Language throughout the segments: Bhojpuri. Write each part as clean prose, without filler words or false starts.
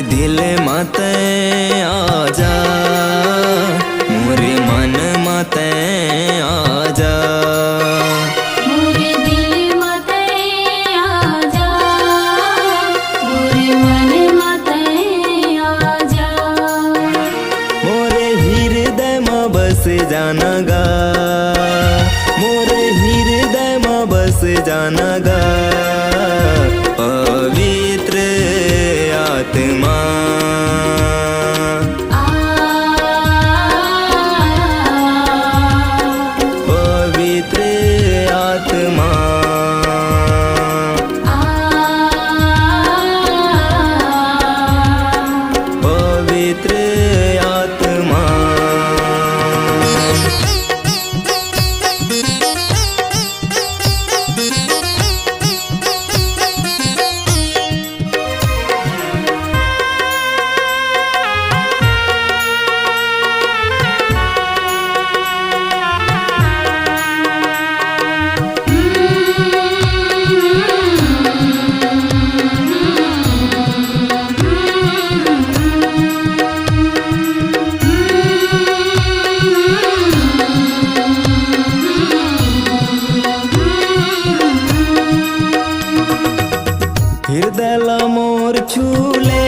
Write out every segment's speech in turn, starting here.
दिल माते आजा, मोरे मन माते आजा। मोरे दिल माते आजा, मोरे मन माते आजा। मोरे हृदय में बस जाना गा, मोरे हृदय में बस जाना गा। पवित्र आत्मा पवित्र आत्मा पवित्र आत्मा। हृदय ला मोर छूले,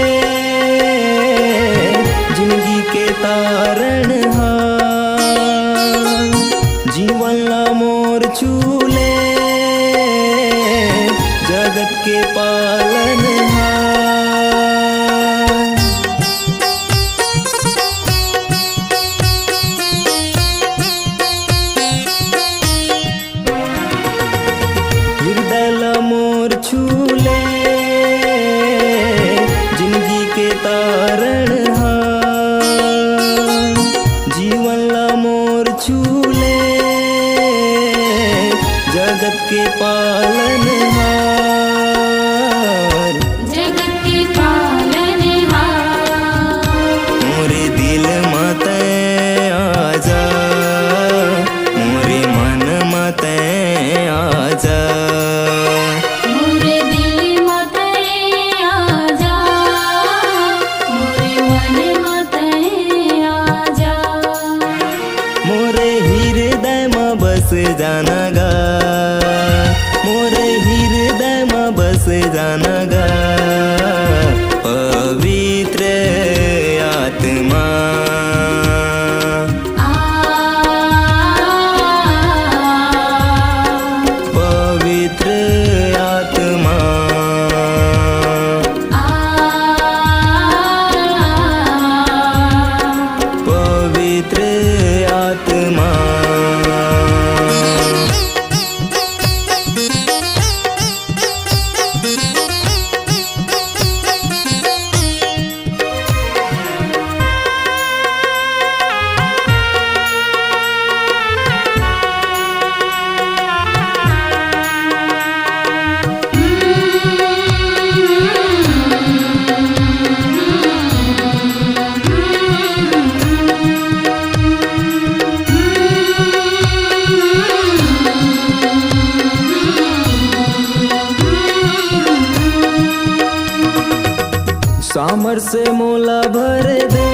जिंदगी के तारण हार। जीवन ला मोर छूले, जगत के पालन हार। हृदय ला मोर छूले, जिंदगी के तारण हार। जीवन ला मोर छूले, जगत के पालन हार। जगत के पालनहार। मोरे दिल माते आजा, मोरे मन माते आजा। मोरे दिल माते आजा, मोरे मन माते आजा। मोरे हृदय में बस जाना गा, मोरे हृदय में बस जाना गा। पवित्र आत्मा पवित्र आत्मा पवित्र आत्मा। सामर से मोला भर दे,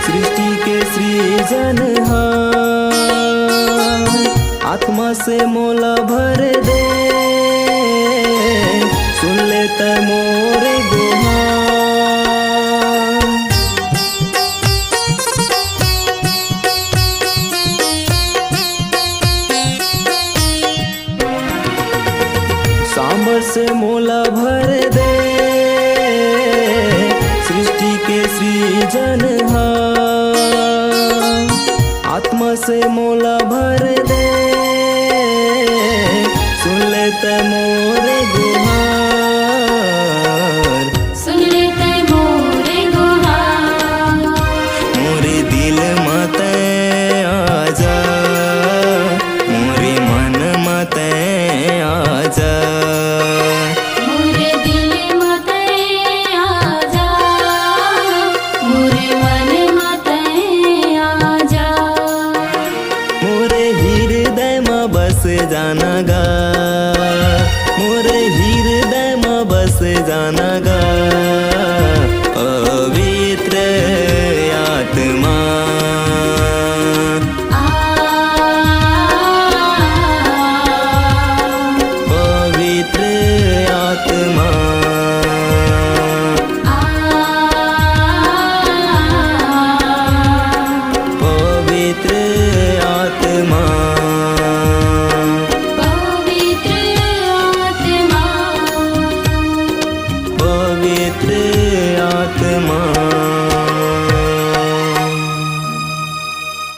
सृष्टि के सृजनहार। आत्मा से मोला भर दे, सुन लेता मोरे गुहार। सामर से मोला भर दे, सृष्टि के सृजनहार। आत्मा से मोला भर दे, सुन लेते मोरे गुहार। सुन लेते मोरे गुहार। मोरे दिल माते आजा, मोरे मन माते आजा। मोरे दिल माते आजा, मोरे मन माते आजा। मोरे हृदय में बस जाना गा, मोरे हृदय में बस बस जाना गा पवित्र आत्मा। पवित्र आत्मा, पवित्र आत्मा, पवित्र आत्मा, पवित्र आत्मा।